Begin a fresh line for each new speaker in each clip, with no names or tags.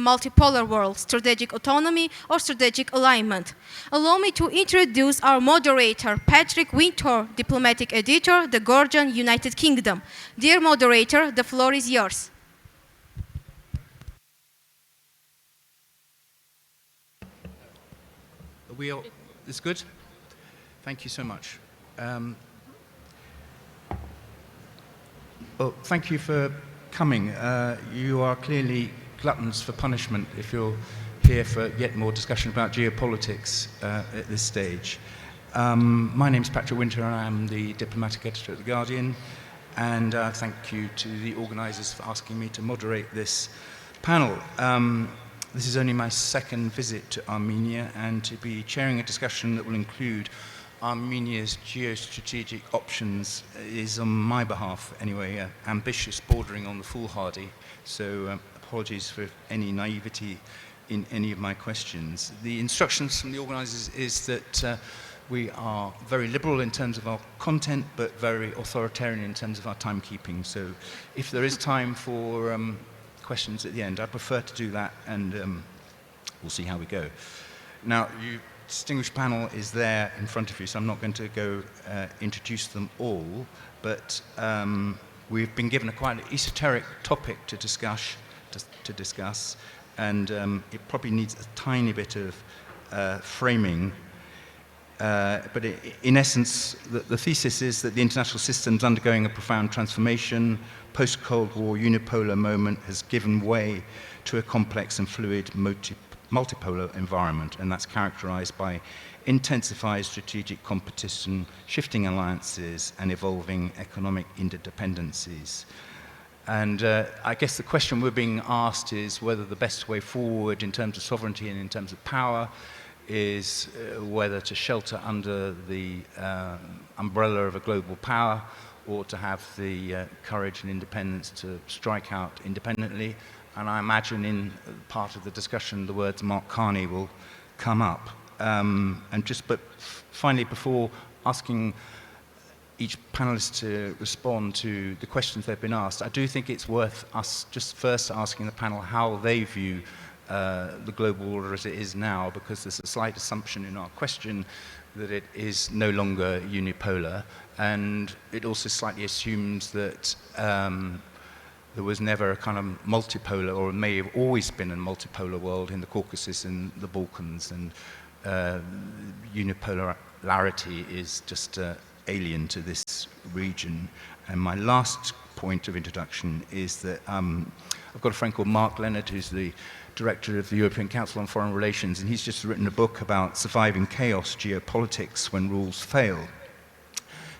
multipolar world, strategic autonomy or strategic alignment. Allow me to introduce our moderator, Patrick Winter, diplomatic editor, The Guardian, United Kingdom. Dear moderator, the floor is yours.
Is good? Thank you so much. Well, thank you for coming. You are clearly gluttons for punishment if you're here for yet more discussion about geopolitics at this stage. My name is Patrick Winter, and I'm the diplomatic editor at The Guardian, and thank you to the organisers for asking me to moderate this panel. This is only my second visit to Armenia, and to be chairing a discussion that will include Armenia's geostrategic options is, on my behalf anyway, ambitious, bordering on the foolhardy. So apologies for any naivety in any of my questions. The instructions from the organisers is that we are very liberal in terms of our content, but very authoritarian in terms of our timekeeping. So if there is time for questions at the end, I prefer to do that, and we'll see how we go. Now, you distinguished panel is there in front of you, so I'm not going to go introduce them all, but we've been given a quite esoteric topic to discuss, and it probably needs a tiny bit of framing. But in essence, the thesis is that the international system is undergoing a profound transformation. Post-Cold War unipolar moment has given way to a complex and fluid multipolar environment, and that's characterized by intensified strategic competition, shifting alliances, and evolving economic interdependencies. And I guess the question we're being asked is whether the best way forward in terms of sovereignty and in terms of power is whether to shelter under the umbrella of a global power, or to have the courage and independence to strike out independently. And I imagine in part of the discussion the words Mark Carney will come up. But finally, before asking each panelist to respond to the questions they've been asked, I do think it's worth us just first asking the panel how they view the global order as it is now, because there's a slight assumption in our question that it is no longer unipolar, and it also slightly assumes that there was never a kind of multipolar, or may have always been a multipolar world in the Caucasus and the Balkans, and unipolarity is just alien to this region. And my last point of introduction is that I've got a friend called Mark Leonard, who's the director of the European Council on Foreign Relations, and he's just written a book about surviving chaos, geopolitics, when rules fail.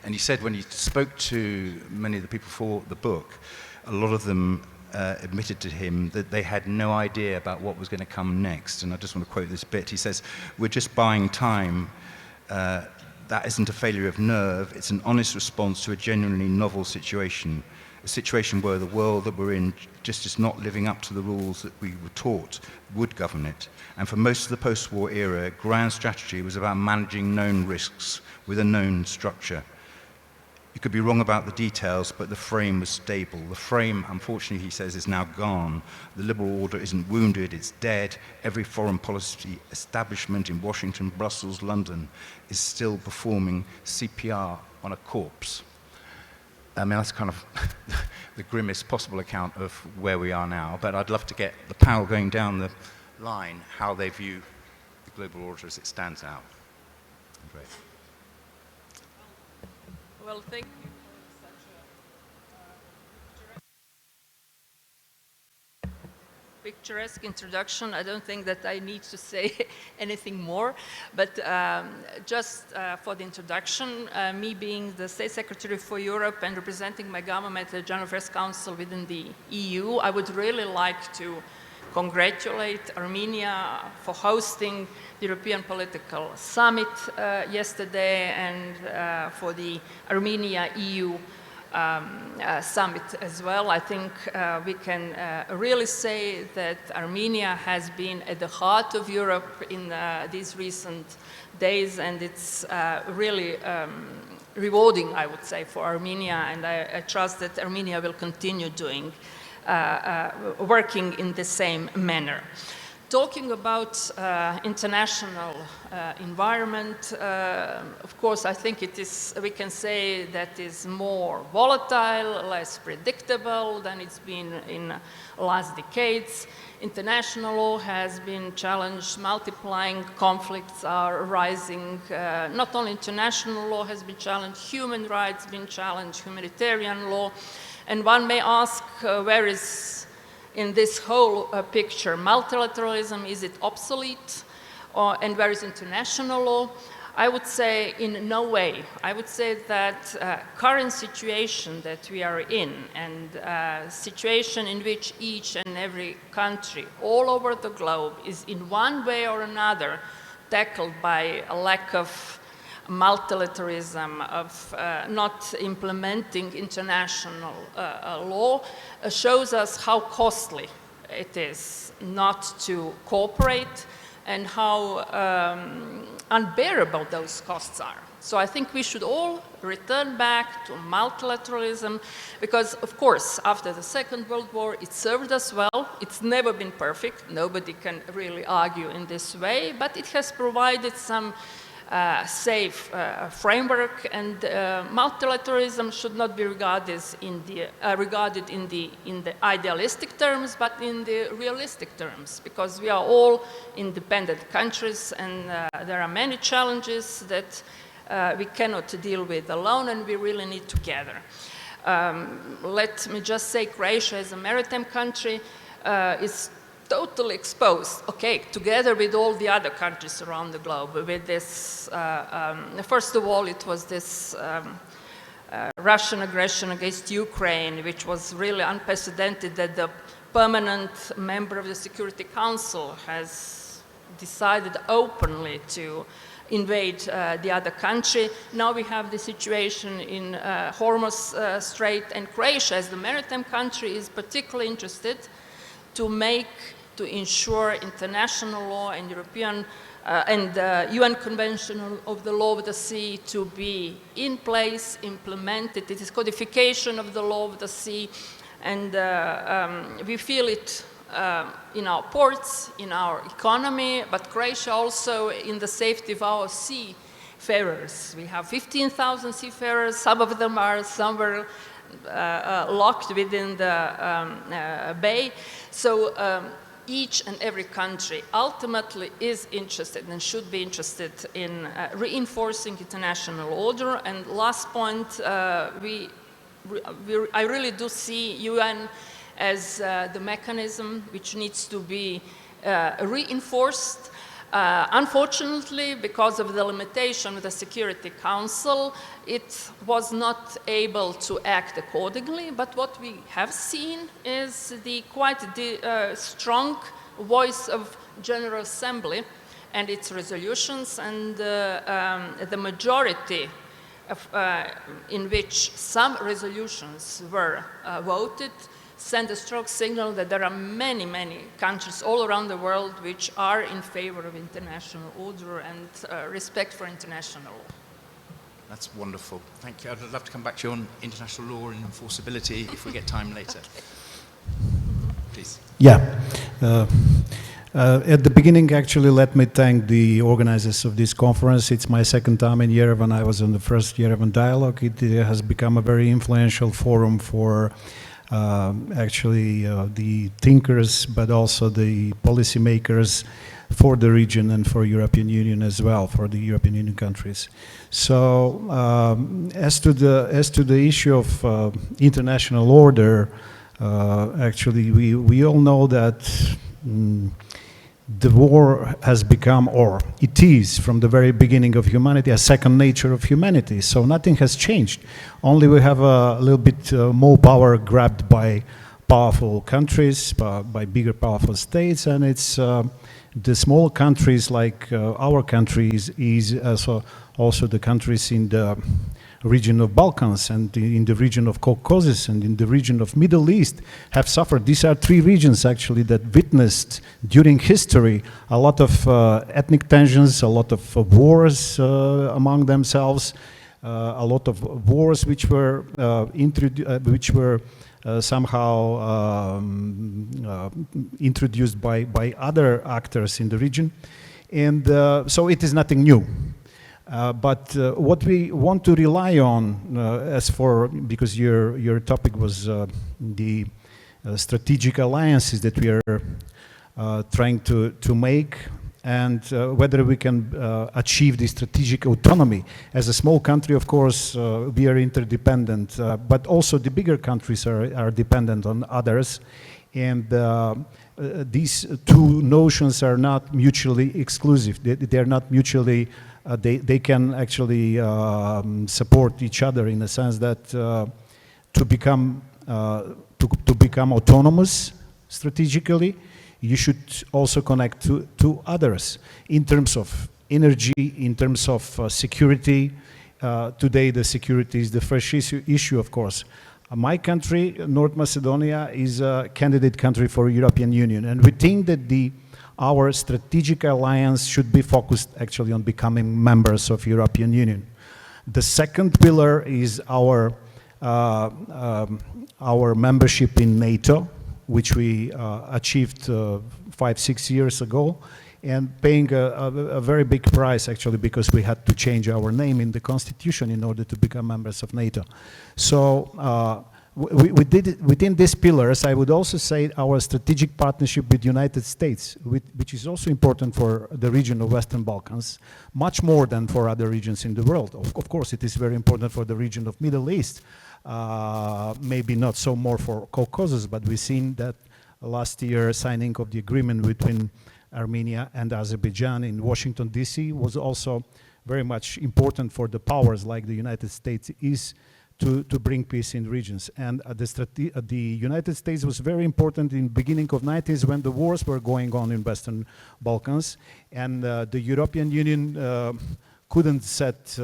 And he said when he spoke to many of the people for the book, a lot of them admitted to him that they had no idea about what was going to come next. And I just want to quote this bit. He says, "We're just buying time. That isn't a failure of nerve. It's an honest response to a genuinely novel situation. A situation where the world that we're in just is not living up to the rules that we were taught would govern it. And for most of the post-war era, grand strategy was about managing known risks with a known structure. You could be wrong about the details, but the frame was stable. The frame, unfortunately, he says, is now gone. The liberal order isn't wounded, it's dead. Every foreign policy establishment in Washington, Brussels, London is still performing CPR on a corpse." I mean, that's kind of the grimmest possible account of where we are now, but I'd love to get the panel going down the line, how they view the global order as it stands out. Great.
Well, thank you for such a picturesque introduction. I don't think that I need to say anything more, but just for the introduction, me being the State Secretary for Europe and representing my government at the General Affairs Council within the EU, I would really like to congratulate Armenia for hosting the European Political Summit yesterday, and for the Armenia-EU summit as well. I think we can really say that Armenia has been at the heart of Europe in these recent days, and it's really rewarding, I would say, for Armenia, and I trust that Armenia will continue doing working in the same manner. Talking about international environment, of course, I think we can say that is more volatile, less predictable than it's been in last decades. International law has been challenged, multiplying conflicts are rising. Not only international law has been challenged, human rights been challenged, humanitarian law. And one may ask, where is in this whole picture multilateralism? Is it obsolete? And where is international law? I would say in no way. I would say that current situation that we are in, and situation in which each and every country all over the globe is in one way or another tackled by a lack of multilateralism, of not implementing international law, shows us how costly it is not to cooperate and how unbearable those costs are. So I think we should all return back to multilateralism because, of course, after the Second World War, it served us well. It's never been perfect. Nobody can really argue in this way, but it has provided some safe framework, and multilateralism should not be regarded in the idealistic terms, but in the realistic terms, because we are all independent countries, and there are many challenges that we cannot deal with alone, and we really need together. Let me just say, Croatia as a maritime country is totally exposed, okay, together with all the other countries around the globe, with this, first of all, it was this Russian aggression against Ukraine, which was really unprecedented, that the permanent member of the Security Council has decided openly to invade the other country. Now we have the situation in Hormuz Strait, and Croatia, as the maritime country, is particularly interested to ensure international law and European and UN Convention of the Law of the Sea to be in place, implemented. It is codification of the law of the sea, and we feel it in our ports, in our economy, but Croatia also in the safety of our seafarers. We have 15,000 seafarers. Some of them are somewhere locked within the bay. So each and every country ultimately is interested and should be interested in reinforcing international order. And last point, I really do see UN as the mechanism which needs to be reinforced. Unfortunately, because of the limitation of the Security Council, it was not able to act accordingly. But what we have seen is the quite strong voice of General Assembly and its resolutions, and the majority of, in which some resolutions were voted send a strong signal that there are many, many countries all around the world which are in favor of international order and respect for international law.
That's wonderful. Thank you. I'd love to come back to you on international law and enforceability if we get time later. Please.
Yeah. At the beginning, actually, let me thank the organizers of this conference. It's my second time in Yerevan. I was in the first Yerevan Dialogue. It has become a very influential forum for the thinkers, but also the policymakers for the region and for European Union as well, for the European Union countries. So, as to the issue of international order, actually, we all know that the war has become, or it is from the very beginning of humanity, a second nature of humanity. So nothing has changed. Only we have a little bit more power grabbed by powerful countries, by bigger powerful states, and it's the small countries like our countries is also the countries in the region of Balkans and in the region of Caucasus and in the region of Middle East have suffered. These are three regions actually that witnessed during history a lot of ethnic tensions, a lot of wars among themselves, a lot of wars which were somehow introduced by other actors in the region. And so it is nothing new. But what we want to rely on, because your topic was the strategic alliances that we are trying to make, and whether we can achieve the strategic autonomy. As a small country, of course, we are interdependent, but also the bigger countries are dependent on others. And these two notions are not mutually exclusive. They're not mutually, they can actually support each other in the sense that to become autonomous strategically, you should also connect to others in terms of energy, in terms of security. Today, the security is the first issue, of course. My country, North Macedonia, is a candidate country for European Union, and we think that our strategic alliance should be focused actually on becoming members of European Union. The second pillar is our membership in NATO, which we achieved 5-6 years ago, and paying a very big price actually, because we had to change our name in the constitution in order to become members of NATO. So we did it within these pillars. I would also say our strategic partnership with the United States, which is also important for the region of Western Balkans, much more than for other regions in the world. Of course, it is very important for the region of Middle East. Maybe not so more for Caucasus, but we've seen that last year signing of the agreement between Armenia and Azerbaijan in Washington, D.C. was also very much important for the powers like the United States is to bring peace in regions. And the United States was very important in the beginning of 90s when the wars were going on in Western Balkans, and the European Union couldn't set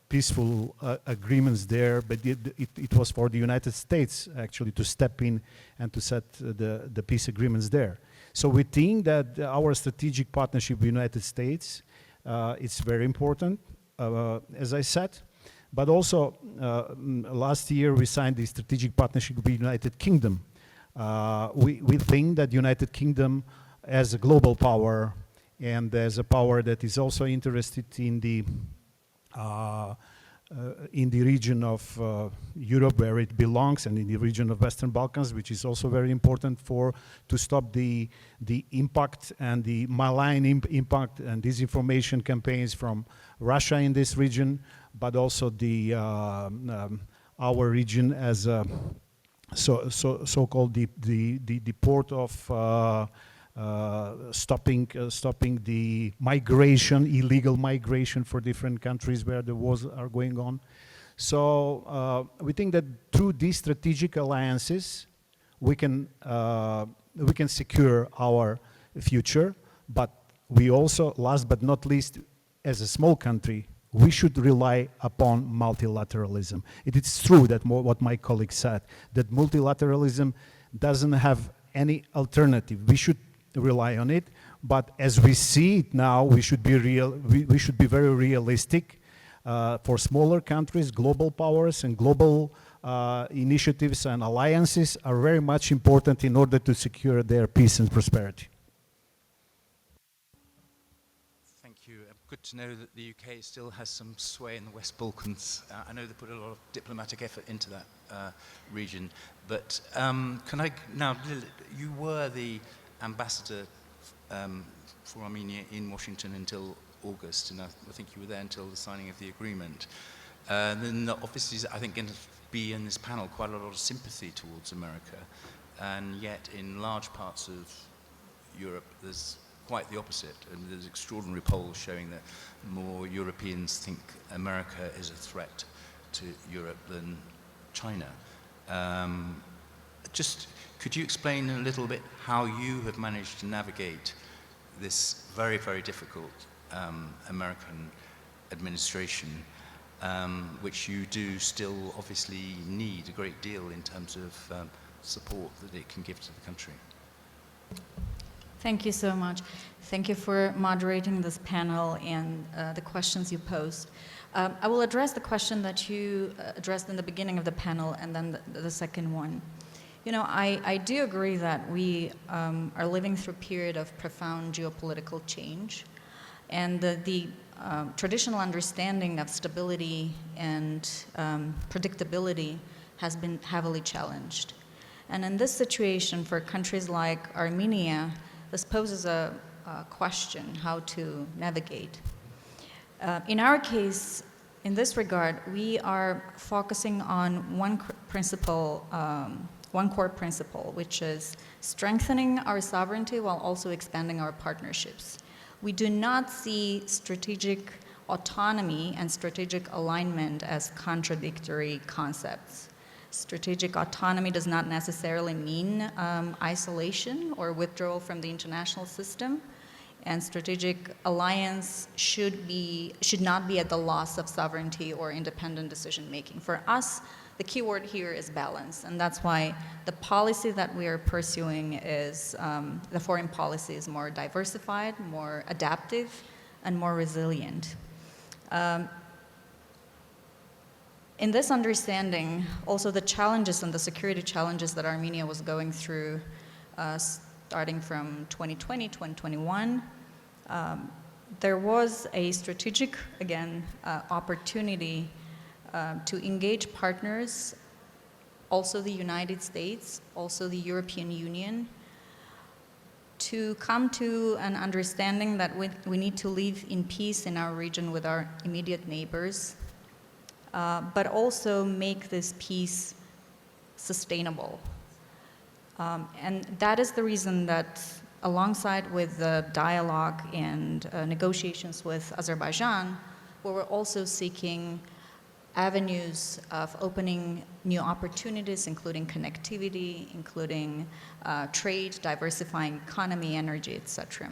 peaceful agreements there, but it was for the United States actually to step in and to set the peace agreements there. So we think that our strategic partnership with the United States is very important, as I said, but also last year we signed the strategic partnership with the United Kingdom. We think that the United Kingdom as a global power and as a power that is also interested in the region of Europe where it belongs, and in the region of Western Balkans, which is also very important to stop the impact and the malign impact and disinformation campaigns from Russia in this region, but also our region as a so-called the port of stopping the migration, illegal migration for different countries where the wars are going on. So we think that through these strategic alliances, we can secure our future. But we also, last but not least, as a small country, we should rely upon multilateralism. It is true that what my colleague said, that multilateralism doesn't have any alternative. We should rely on it, but as we see it now, we should be very realistic. For smaller countries, global powers and global initiatives and alliances are very much important in order to secure their peace and prosperity.
Thank you. Good to know that the UK still has some sway in the West Balkans. I know they put a lot of diplomatic effort into that region, but can I now? You were the ambassador for Armenia in Washington until August, and I think you were there until the signing of the agreement. Then obviously, I think going to be in this panel quite a lot of sympathy towards America, and yet in large parts of Europe there's quite the opposite, and there's extraordinary polls showing that more Europeans think America is a threat to Europe than China. Just could you explain a little bit how you have managed to navigate this very, very difficult American administration, which you do still obviously need a great deal in terms of support that it can give to the country?
Thank you so much. Thank you for moderating this panel and the questions you posed. I will address the question that you addressed in the beginning of the panel and then the second one. You know, I do agree that we are living through a period of profound geopolitical change, and the traditional understanding of stability and predictability has been heavily challenged. And in this situation, for countries like Armenia, this poses a question how to navigate. In our case, in this regard, we are focusing on one core principle, which is strengthening our sovereignty while also expanding our partnerships. We do not see strategic autonomy and strategic alignment as contradictory concepts. Strategic autonomy does not necessarily mean isolation or withdrawal from the international system, and strategic alliance should not be at the loss of sovereignty or independent decision making. For us, the key word here is balance, and that's why the policy that we are pursuing is, the foreign policy is more diversified, more adaptive, and more resilient. In this understanding, also the challenges and the security challenges that Armenia was going through starting from 2020, 2021, there was a strategic, again, opportunity to engage partners, also the United States, also the European Union, to come to an understanding that we need to live in peace in our region with our immediate neighbors, but also make this peace sustainable. And that is the reason that alongside with the dialogue and negotiations with Azerbaijan, we were also seeking avenues of opening new opportunities, including connectivity, including trade, diversifying economy, energy, etc.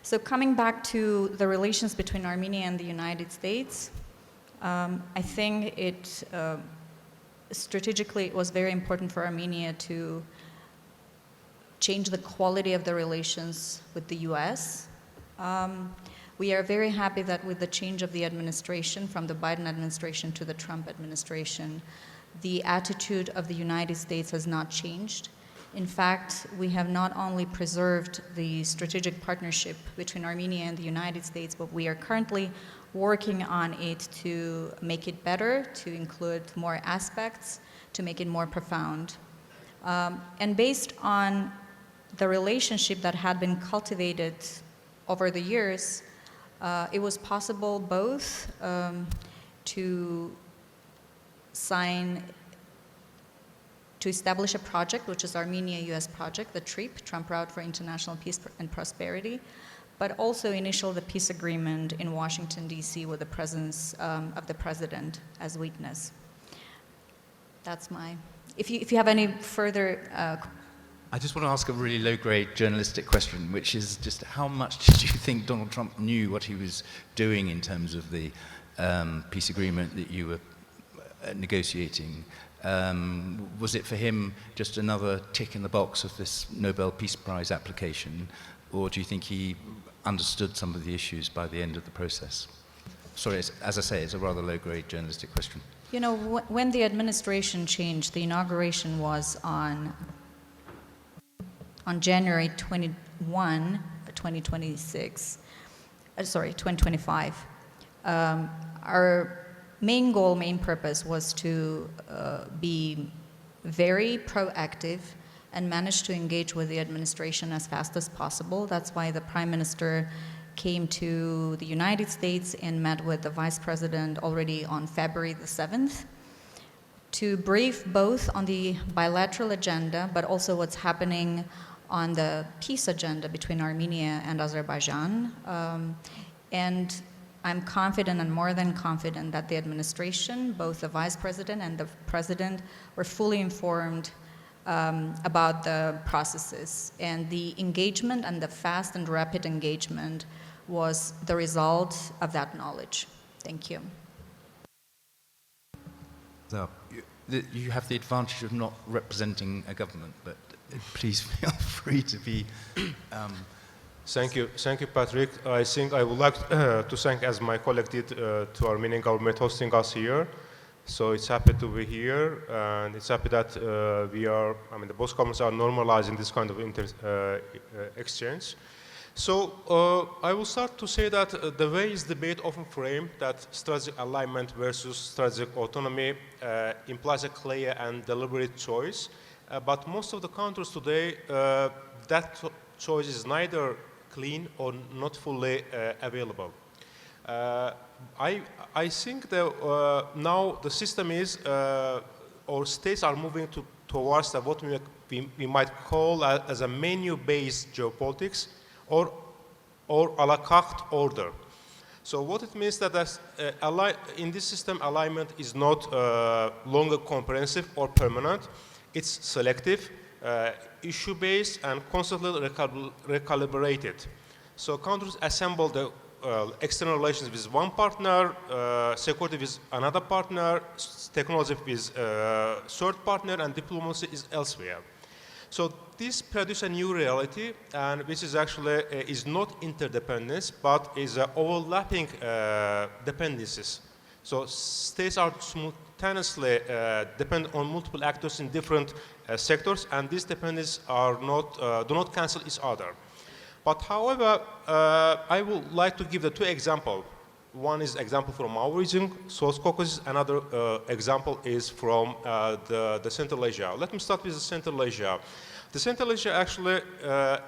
So coming back to the relations between Armenia and the United States, I think strategically it was very important for Armenia to change the quality of the relations with the US. We are very happy that with the change of the administration from the Biden administration to the Trump administration, the attitude of the United States has not changed. In fact, we have not only preserved the strategic partnership between Armenia and the United States, but we are currently working on it to make it better, to include more aspects, to make it more profound. And based on the relationship that had been cultivated over the years, it was possible both to establish a project, which is Armenia-US project, the TRIP, Trump Route for International Peace and Prosperity, but also initial the peace agreement in Washington, D.C. with the presence of the president as witness. That's my, if you have any further
I just want to ask a really low-grade journalistic question, which is just how much did you think Donald Trump knew what he was doing in terms of the peace agreement that you were negotiating? Was it for him just another tick in the box of this Nobel Peace Prize application, or do you think he understood some of the issues by the end of the process? Sorry, as I say, it's a rather low-grade journalistic question.
You know, when the administration changed, the inauguration was on January 21, 2025. Our main goal, main purpose was to be very proactive and manage to engage with the administration as fast as possible. That's why the Prime Minister came to the United States and met with the Vice President already on February the 7th to brief both on the bilateral agenda, but also what's happening on the peace agenda between Armenia and Azerbaijan. And I'm confident and more than confident that the administration, both the Vice President and the President, were fully informed about the processes. And the engagement and the fast and rapid engagement was the result of that knowledge. Thank you.
So, you have the advantage of not representing a government, but please feel free to be...
Thank you, Patrick. I think I would like to thank, as my colleague did, to Armenian government hosting us here. So it's happy to be here, and it's happy that the both governments are normalizing this kind of exchange. So I will start to say that the way is debate often framed that strategic alignment versus strategic autonomy implies a clear and deliberate choice. But most of the countries today, that choice is neither clean or not fully available. I think that now the system is, or states are moving towards what we might call as a menu-based geopolitics or a la carte order. So what it means that in this system, alignment is not longer comprehensive or permanent. It's selective, issue-based, and constantly recalibrated. So countries assemble the external relations with one partner, security with another partner, technology with third partner, and diplomacy is elsewhere. So this produces a new reality, and which is actually is not interdependence, but is overlapping dependencies. So states are simultaneously depend on multiple actors in different sectors, and these dependencies are do not cancel each other. But however, I would like to give the two examples. One is example from our region, South Caucasus. Another example is from the Central Asia. Let me start with the Central Asia. The Central Asia actually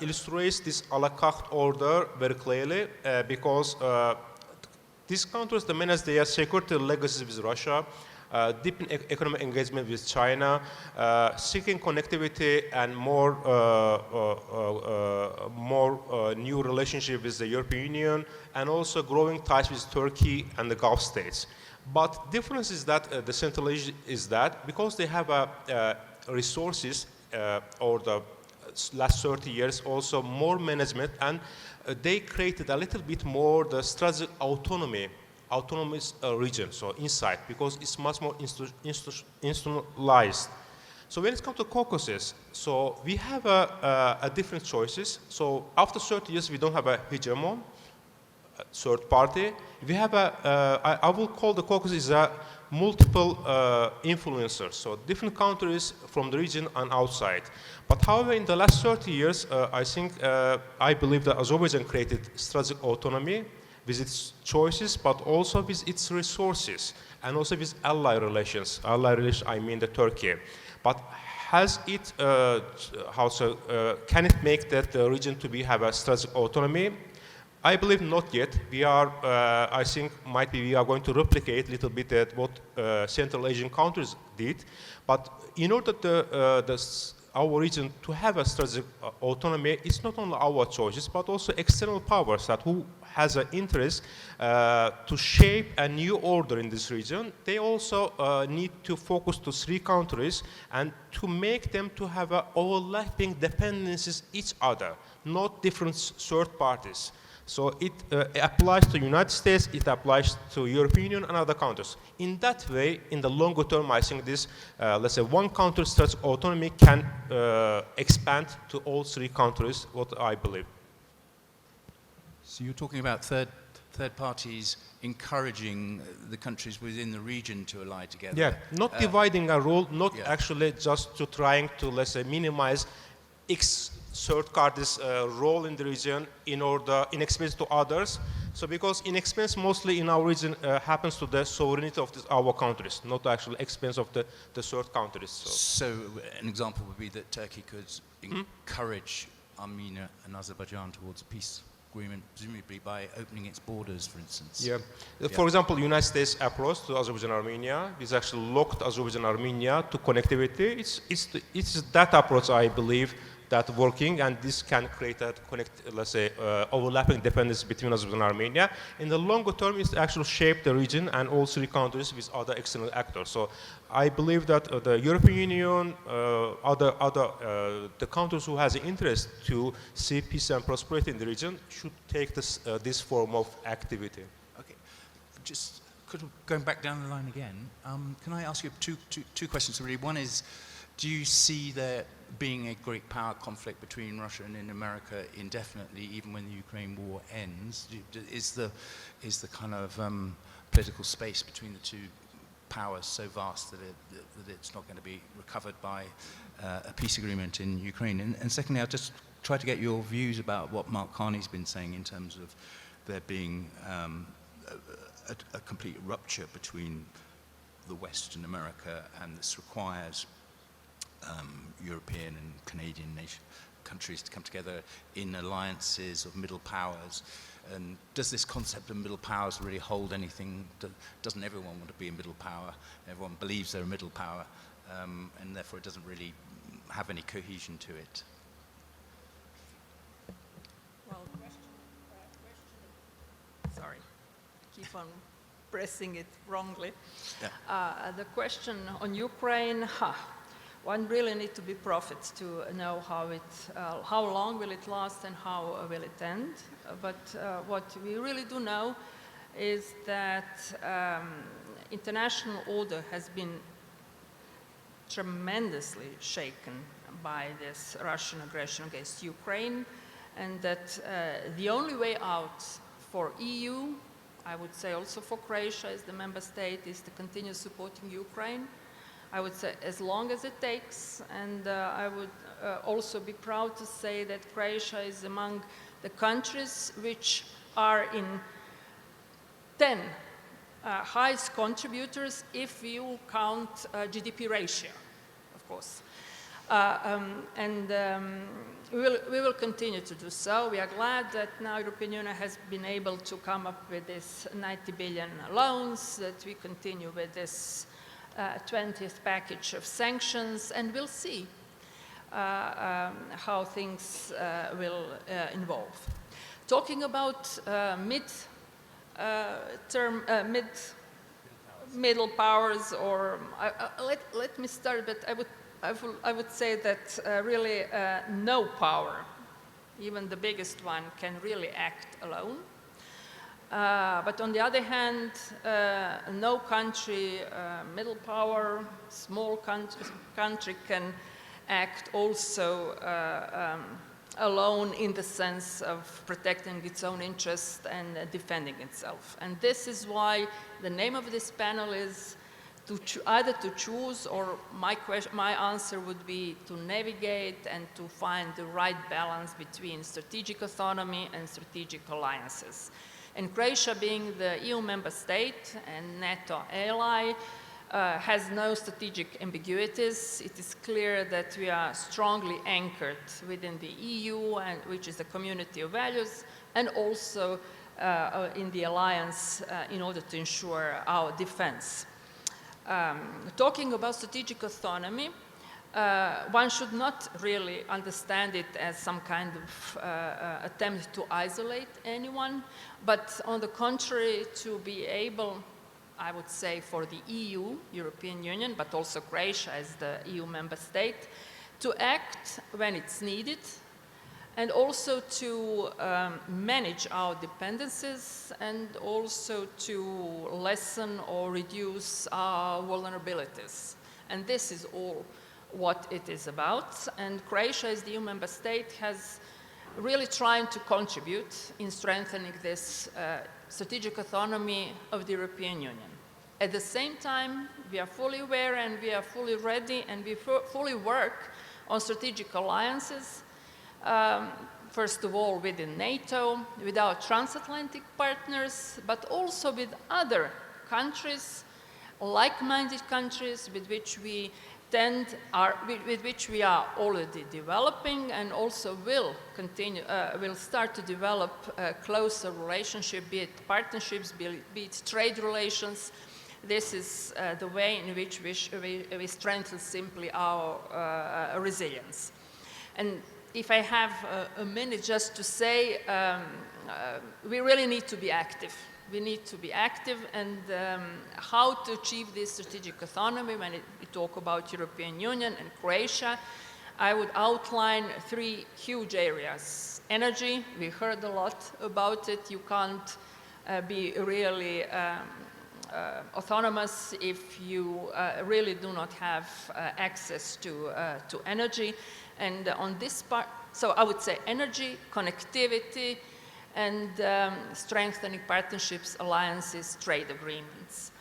illustrates this a la carte order very clearly because these countries manage their security legacies with Russia, deep economic engagement with China, seeking connectivity and more new relationship with the European Union, and also growing ties with Turkey and the Gulf states. But difference is that the Central Asia is that because they have resources over the last 30 years, also more management, and they created a little bit more the strategic autonomous region, so inside, because it's much more institutionalized. So when it comes to Caucasus, so we have a different choices. So after 30 years, we don't have a hegemon, a third party. We have I will call the Caucasus a multiple influencers, so different countries from the region and outside. But however, in the last 30 years, I believe that Azerbaijan created strategic autonomy with its choices, but also with its resources, and also with ally relations. Ally relations, I mean the Turkey. But has it, can it make that region to have a strategic autonomy? I believe not yet. We are, I think, we are going to replicate a little bit at what Central Asian countries did. But in order our region to have a strategic autonomy, it's not only our choices, but also external powers who has an interest to shape a new order in this region. They also need to focus to three countries and to make them to have overlapping dependencies each other, not different third parties. So it applies to the United States, it applies to European Union and other countries. In that way, in the longer term, I think this, let's say, one country strategic autonomy can expand to all three countries, what I believe.
So you're talking about third parties encouraging the countries within the region to ally together.
Yeah, not dividing a role, not actually just to trying to, let's say, minimize third parties' role in the region in expense to others. So because in expense mostly in our region happens to the sovereignty of our countries, not actually expense of the third countries.
So an example would be that Turkey could encourage Armenia and Azerbaijan towards a peace agreement, presumably by opening its borders, for instance.
Yeah. For example, the United States approach to Azerbaijan and Armenia is actually locked Azerbaijan and Armenia to connectivity. It's that approach, I believe, that working, and this can create a overlapping dependence between Azerbaijan and Armenia. In the longer term, it's actually shape the region and all three countries with other external actors. So I believe that the European Union, the countries who has an interest to see peace and prosperity in the region should take this form of activity.
Okay, just going back down the line again, can I ask you two questions really? One is, do you see there being a great power conflict between Russia and America indefinitely, even when the Ukraine war ends? Is the kind of political space between the two powers so vast that it's not going to be recovered by a peace agreement in Ukraine. And secondly, I'll just try to get your views about what Mark Carney's been saying in terms of there being a complete rupture between the West and America, and this requires European and Canadian countries to come together in alliances of middle powers. And does this concept of middle powers really hold anything? Doesn't everyone want to be a middle power? Everyone believes they're a middle power, and therefore it doesn't really have any cohesion to it.
Well, sorry, keep on pressing it wrongly.
Yeah.
The question on Ukraine, one really need to be prophet to know how long will it last and how will it end. But what we really do know is that international order has been tremendously shaken by this Russian aggression against Ukraine, and that the only way out for EU, I would say also for Croatia as the member state, is to continue supporting Ukraine. I would say as long as it takes, and I would also be proud to say that Croatia is among the countries which are in 10 highest contributors if you count GDP ratio, of course. We will continue to do so. We are glad that now European Union has been able to come up with this 90 billion loans, that we continue with this 20th package of sanctions, and we'll see how things will evolve. Talking about middle powers, or let me start, but I would say that really no power, even the biggest one, can really act alone. But on the other hand, no country, middle power, small country can act also alone in the sense of protecting its own interest and defending itself. And this is why the name of this panel is either to choose, or my answer would be to navigate and to find the right balance between strategic autonomy and strategic alliances. And Croatia, being the EU member state and NATO ally, has no strategic ambiguities. It is clear that we are strongly anchored within the EU, which is a community of values, and also in the alliance in order to ensure our defense. Talking about strategic autonomy, one should not really understand it as some kind of attempt to isolate anyone, but on the contrary, to be able, I would say, for the EU, European Union, but also Croatia as the EU member state, to act when it's needed, and also to manage our dependencies, and also to lessen or reduce our vulnerabilities. And this is all what it is about. And Croatia, as the EU member state, has really trying to contribute in strengthening this strategic autonomy of the European Union. At the same time, we are fully aware and we are fully ready, and we fully work on strategic alliances, first of all within NATO, with our transatlantic partners, but also with other countries, like-minded countries with which we with which we are already developing, and also will start to develop a closer relationship, be it partnerships, be it trade relations. This is the way in which we strengthen simply our resilience. And if I have a minute just to say, we really need to be active. We need to be active, and how to achieve this strategic autonomy when we talk about European Union and Croatia, I would outline 3 huge areas. Energy, we heard a lot about it. You can't be really autonomous if you really do not have access to energy. And on this part, so I would say energy, connectivity, and strengthening partnerships, alliances, trade agreements.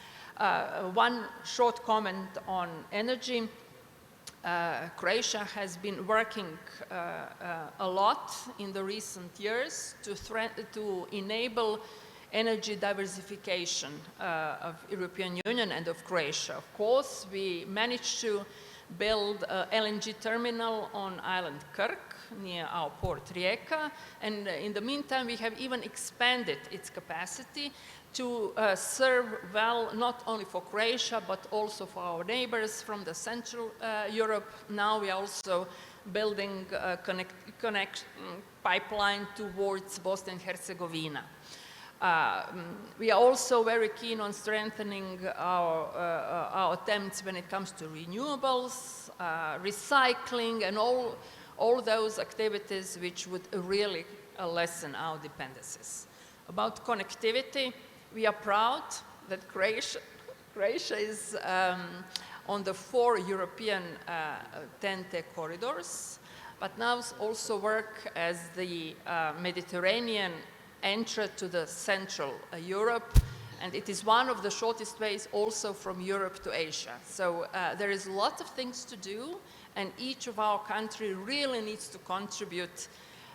One short comment on energy. Croatia has been working a lot in the recent years to enable energy diversification of European Union and of Croatia. Of course, we managed to build an LNG terminal on island Krk near our port Rijeka, and in the meantime we have even expanded its capacity to serve well not only for Croatia but also for our neighbors from the Central Europe. Now we are also building a pipeline towards Bosnia and Herzegovina. We are also very keen on strengthening our attempts when it comes to renewables, recycling, and all those activities which would really lessen our dependencies. About connectivity, we are proud that Croatia is on the 4 European TEN-T corridors, but now also work as the Mediterranean entry to the Central Europe, and it is one of the shortest ways also from Europe to Asia. So there is a lot of things to do, and each of our country really needs to contribute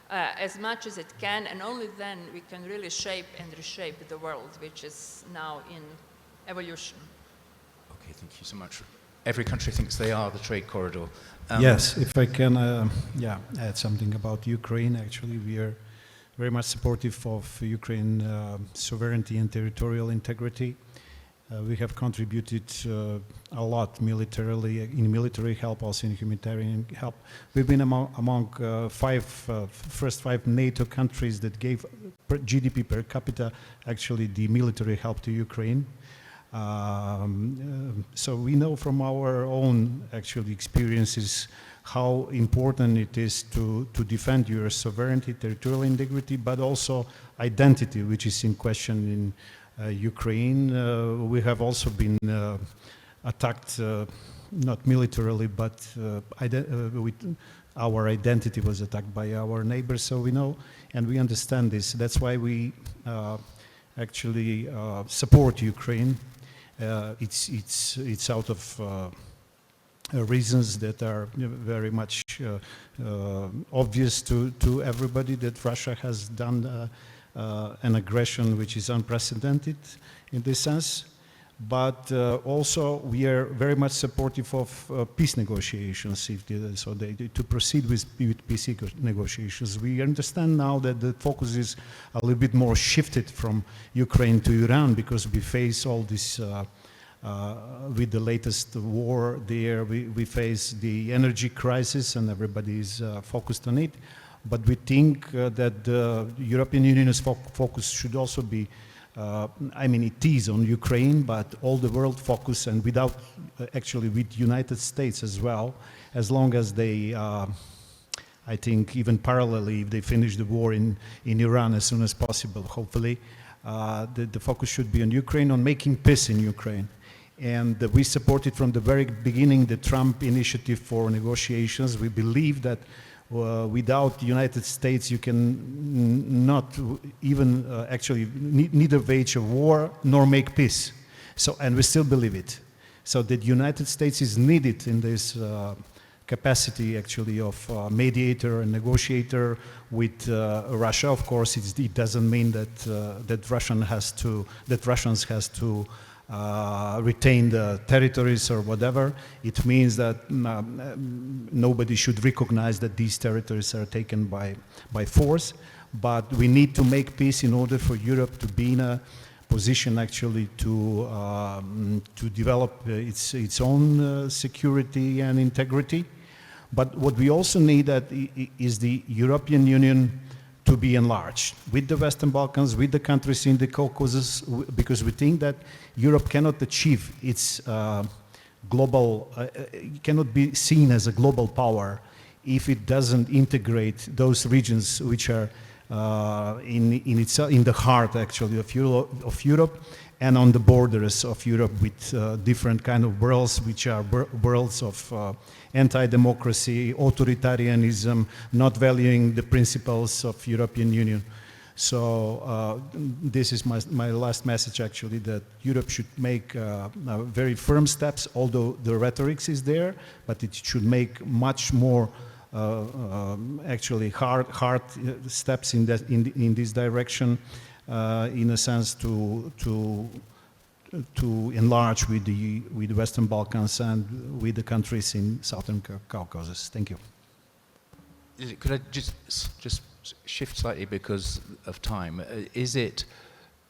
as much as it can, and only then we can really shape and reshape the world, which is now in evolution.
Okay, thank you so much. Every country thinks they are the trade corridor.
Yes, if I can add something about Ukraine. Actually, we are very much supportive of Ukraine sovereignty and territorial integrity. We have contributed a lot militarily, in military help, also in humanitarian help. We've been among first five NATO countries that gave GDP per capita actually the military help to Ukraine. So we know from our own actually experiences how important it is to defend your sovereignty, territorial integrity, but also identity, which is in question in Ukraine. We have also been attacked, not militarily, but our identity was attacked by our neighbors, so we know and we understand this. That's why we actually support Ukraine. It's out of reasons that are very much obvious to everybody, that Russia has done an aggression which is unprecedented in this sense. But also we are very much supportive of peace negotiations, to proceed with peace negotiations. We understand now that the focus is a little bit more shifted from Ukraine to Iran, because we face all this with the latest war there. We face the energy crisis and everybody is focused on it. But we think that the European Union's focus should also be, I mean, it is on Ukraine, but all the world focus, and without, actually with United States as well, as long as they, I think even parallelly, if they finish the war in Iran as soon as possible, hopefully, the focus should be on Ukraine, on making peace in Ukraine. And we supported from the very beginning the Trump initiative for negotiations. We believe that without the United States, you can not even actually neither wage a war nor make peace. So, and we still believe it. So the United States is needed in this capacity actually of mediator and negotiator with Russia. Of course, it doesn't mean that Russians has to retain the territories or whatever. It means that nobody should recognize that these territories are taken by force. But we need to make peace in order for Europe to be in a position actually to develop its own security and integrity. But what we also need is the European Union to be enlarged with the Western Balkans, with the countries in the Caucasus, because we think that Europe cannot achieve its cannot be seen as a global power if it doesn't integrate those regions which are in the heart actually of Europe and on the borders of Europe, with different kind of worlds which are worlds of anti-democracy, authoritarianism, not valuing the principles of European Union. So this is my last message, actually, that Europe should make very firm steps, although the rhetoric is there, but it should make much more actually hard steps in this direction, in a sense to enlarge with the Western Balkans and with the countries in Southern Caucasus. Thank you.
Could I just shift slightly because of time? Is it,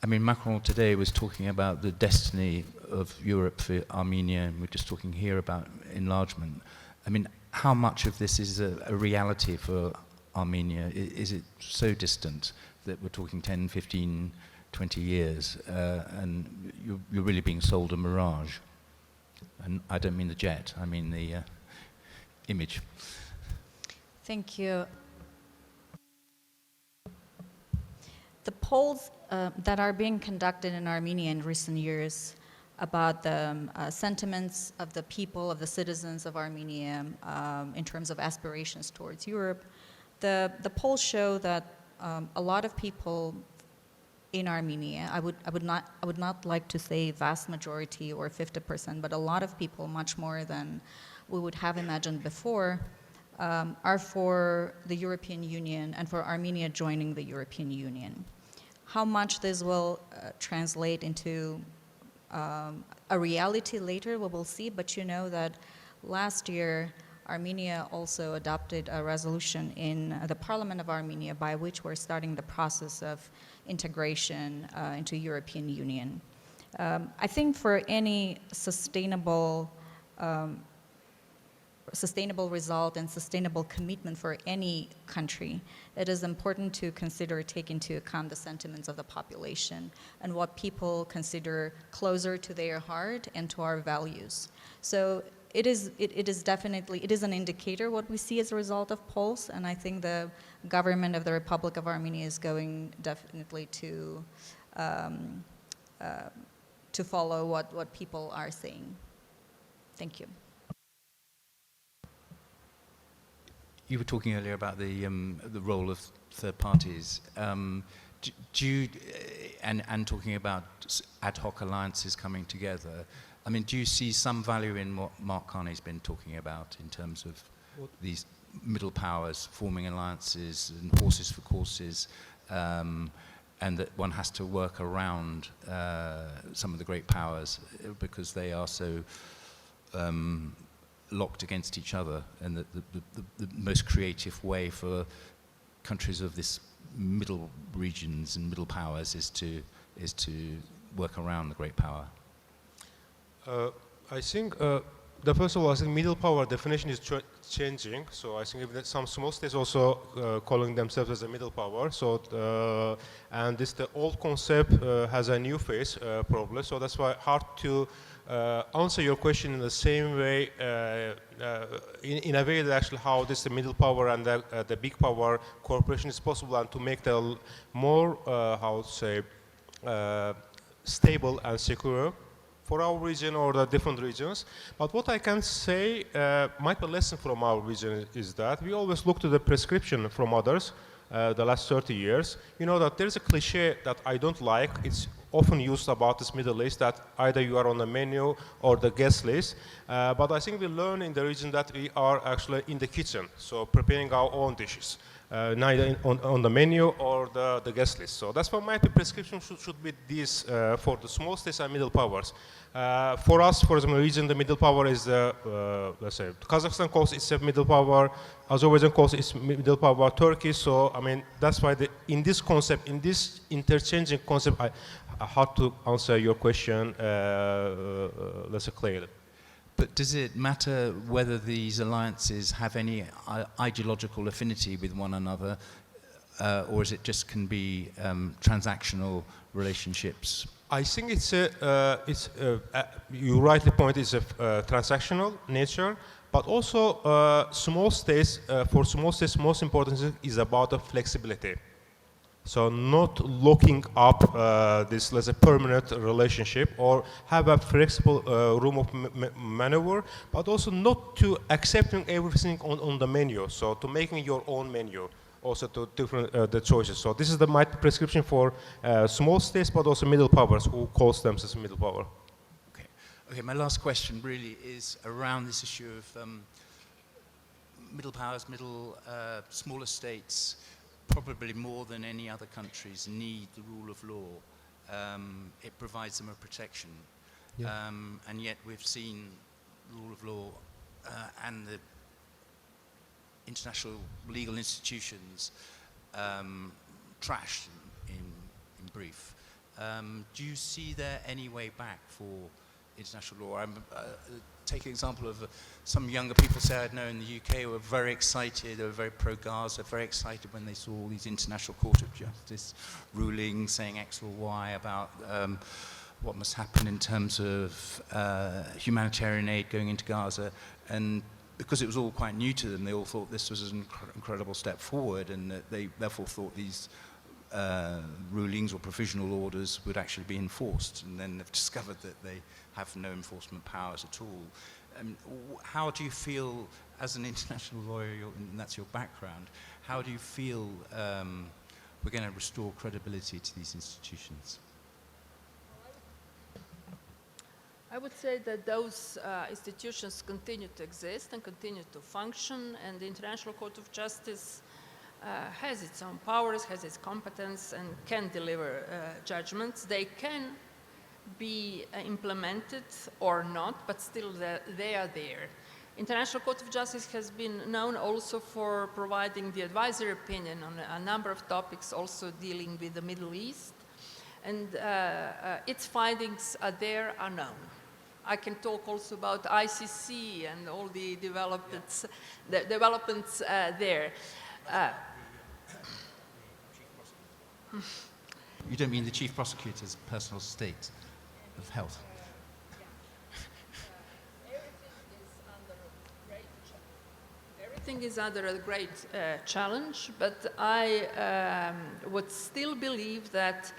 I mean, Macron today was talking about the destiny of Europe for Armenia, and we're just talking here about enlargement. I mean, how much of this is a reality for Armenia? Is it so distant that we're talking 10, 15, 20 years, and you're really being sold a mirage? And I don't mean the jet, I mean the image.
Thank you. The polls that are being conducted in Armenia in recent years about the sentiments of the people, of the citizens of Armenia in terms of aspirations towards Europe, the polls show that a lot of people in Armenia, I would not like to say vast majority or 50%, but a lot of people, much more than we would have imagined before, are for the European Union and for Armenia joining the European Union. How much this will translate into a reality later, we will see, but you know that last year Armenia also adopted a resolution in the Parliament of Armenia by which we're starting the process of integration into European Union. I think for any sustainable result and sustainable commitment for any country, it is important to consider, take into account the sentiments of the population and what people consider closer to their heart and to our values. So it is definitely an indicator what we see as a result of polls, and I think the government of the Republic of Armenia is going definitely to follow what people are saying. Thank you.
You were talking earlier about the role of third parties. Do you, and talking about ad hoc alliances coming together, I mean, do you see some value in what Mark Carney's been talking about in terms of these middle powers forming alliances and horses for courses, and that one has to work around some of the great powers because they are so locked against each other, and that the most creative way for countries of this middle regions and middle powers is to work around the great power?
I think first of all, I think middle power definition is changing. So I think even some small states also calling themselves as a middle power. So and the old concept has a new face probably. So that's why hard to answer your question in the same way, in a way that actually how the middle power and the big power cooperation is possible, and to make them more how to say stable and secure for our region or the different regions. But what I can say might be a lesson from our region is that we always look to the prescription from others the last 30 years. You know that there's a cliche that I don't like. It's often used about this Middle East that either you are on the menu or the guest list. But I think we learn in the region that we are actually in the kitchen, so preparing our own dishes. Neither on the menu or the guest list. So that's why my prescription should be this for the small states and middle powers. For us, for example, region, the middle power is let's say, Kazakhstan calls itself middle power, Azerbaijan calls it middle power, Turkey. So, I mean, that's why in this concept, in this interchanging concept, I had to answer your question, let's say, clearly.
But does it matter whether these alliances have any ideological affinity with one another, or is it just can be transactional relationships?
I think you rightly point, it's a transactional nature, but also small states, for small states, most important is about the flexibility. So not locking up this, let's say, permanent relationship, or have a flexible room of maneuver, but also not to accepting everything on the menu, so to making your own menu. also to different the choices. So this is my prescription for small states, but also middle powers who calls themselves middle power.
Okay, my last question really is around this issue of middle powers, smaller states, probably more than any other countries, need the rule of law. It provides them a protection.
Yeah.
And yet we've seen rule of law and the international legal institutions trashed in brief. Do you see there any way back for international law? Take an example of some younger people, say I know in the UK, were very excited, they were very pro-Gaza, very excited when they saw all these International Court of Justice rulings saying X or Y about what must happen in terms of humanitarian aid going into Gaza. And because it was all quite new to them, they all thought this was an incredible step forward, and that they therefore thought these rulings or provisional orders would actually be enforced. And then they've discovered that they have no enforcement powers at all. How do you feel, as an international lawyer, and that's your background, how do you feel we're going to restore credibility to these institutions?
I would say that those institutions continue to exist and continue to function, and the International Court of Justice has its own powers, has its competence, and can deliver judgments. They can be implemented or not, but still they are there. International Court of Justice has been known also for providing the advisory opinion on a number of topics also dealing with the Middle East, and its findings are known. I can talk also about ICC and all the developments, there.
You don't mean the Chief Prosecutor's personal state of health?
Everything is under a great challenge, but I would still believe that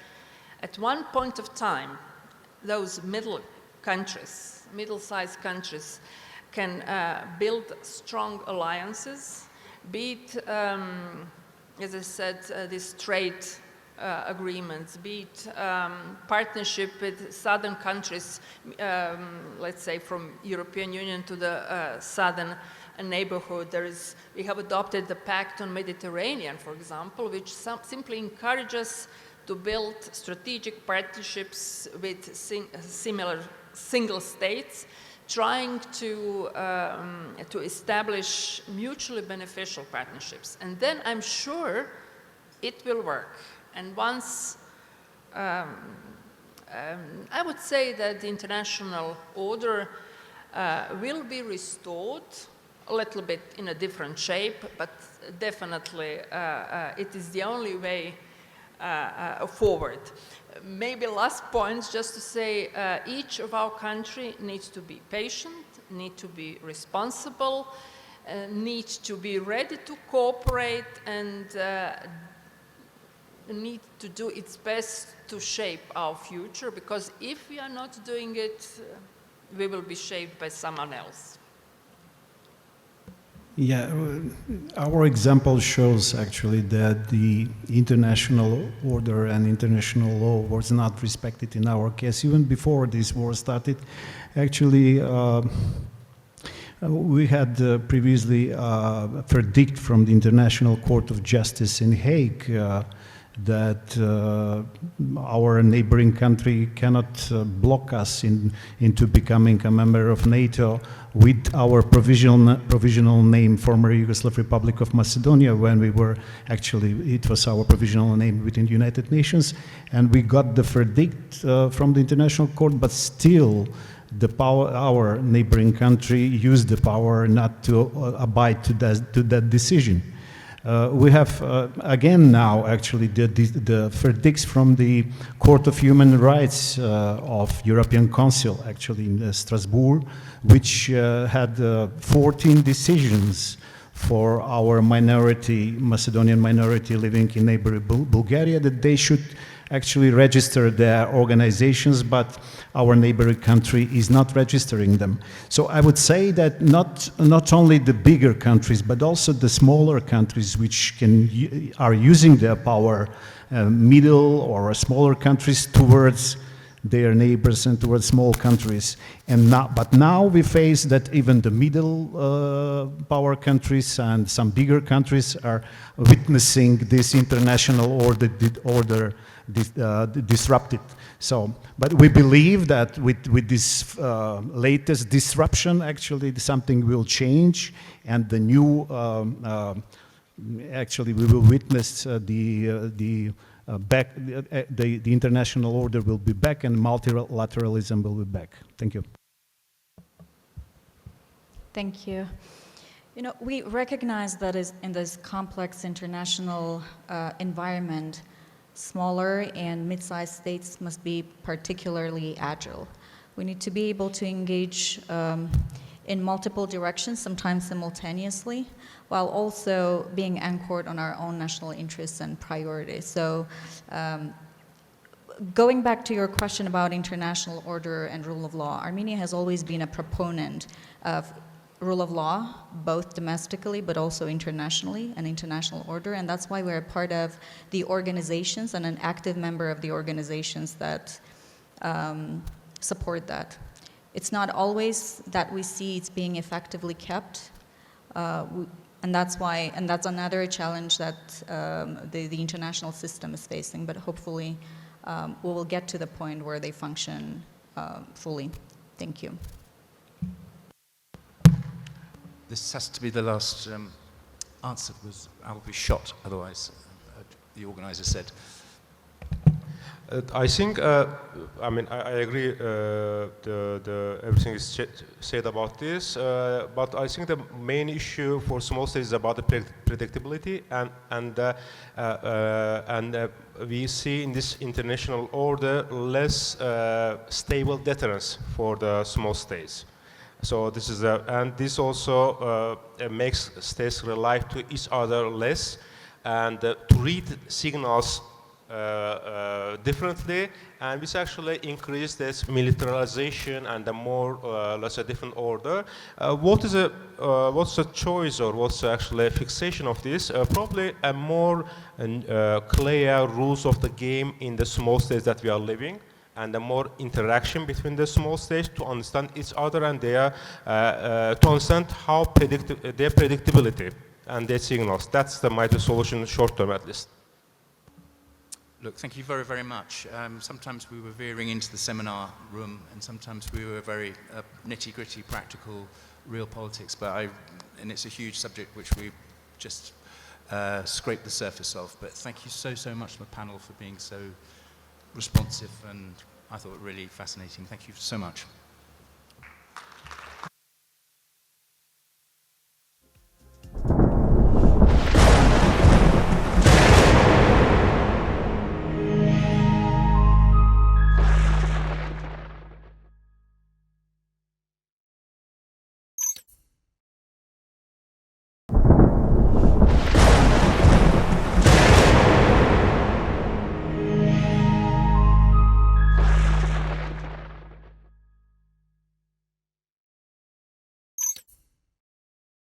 at one point of time, those middle-sized countries can build strong alliances, be it, as I said, these trade agreements, be it partnership with southern countries, let's say from European Union to the southern neighborhood. We have adopted the Pact on Mediterranean, for example, which simply encourages to build strategic partnerships with similar single states, trying to establish mutually beneficial partnerships. And then I'm sure it will work. And once, I would say that the international order will be restored a little bit in a different shape, but definitely it is the only way forward. Maybe last point, just to say each of our country needs to be patient, need to be responsible, need to be ready to cooperate, and need to do its best to shape our future, because if we are not doing it, we will be shaped by someone else.
Yeah, our example shows actually that the international order and international law was not respected in our case. Even before this war started, actually, we had previously a verdict from the International Court of Justice in Hague that our neighboring country cannot block us into becoming a member of NATO with our provisional name, former Yugoslav Republic of Macedonia, when we were actually, it was our provisional name within the United Nations, and we got the verdict from the International Court, but still our neighboring country used the power not to abide to that decision. We have, again now, actually, the verdicts from the Court of Human Rights of European Council, actually in Strasbourg, which had 14 decisions for our minority, Macedonian minority living in neighboring Bulgaria, that they should actually register their organizations, but our neighboring country is not registering them. So I would say that not only the bigger countries, but also the smaller countries which are using their power, middle or smaller countries towards their neighbors and towards small countries. But now we face that even the middle power countries and some bigger countries are witnessing this international order disrupted. So, but we believe that with this latest disruption, actually something will change, and the new, actually we will witness the international order will be back, and multilateralism will be back. Thank you.
Thank you. You know, we recognize that in this complex international environment, smaller and mid-sized states must be particularly agile. We need to be able to engage in multiple directions, sometimes simultaneously, while also being anchored on our own national interests and priorities. So going back to your question about international order and rule of law, Armenia has always been a proponent of rule of law, both domestically but also internationally, and international order, and that's why we're a part of the organizations and an active member of the organizations that support that. It's not always that we see it's being effectively kept, and that's another challenge that the international system is facing, but hopefully we will get to the point where they function fully. Thank you.
This has to be the last answer, because I will be shot otherwise, the organizer said.
I think, I mean, I agree everything is said about this, but I think the main issue for small states is about the predictability, and we see in this international order less stable deterrence for the small states. So this is and this also makes states rely to each other less, and to read signals differently, and which actually increase this militarization and a more, let's say, different order. What's the choice, or what's actually a fixation of this? Probably a more clear rules of the game in the small states that we are living, and the more interaction between the small states to understand each other and their, to understand how their predictability and their signals. That's the mighty solution, short term at least.
Look, thank you very, very much. Sometimes we were veering into the seminar room, and sometimes we were very nitty-gritty, practical, real politics, and it's a huge subject which we just scraped the surface of. But thank you so, so much to the panel for being so responsive, and I thought really fascinating. Thank you so much.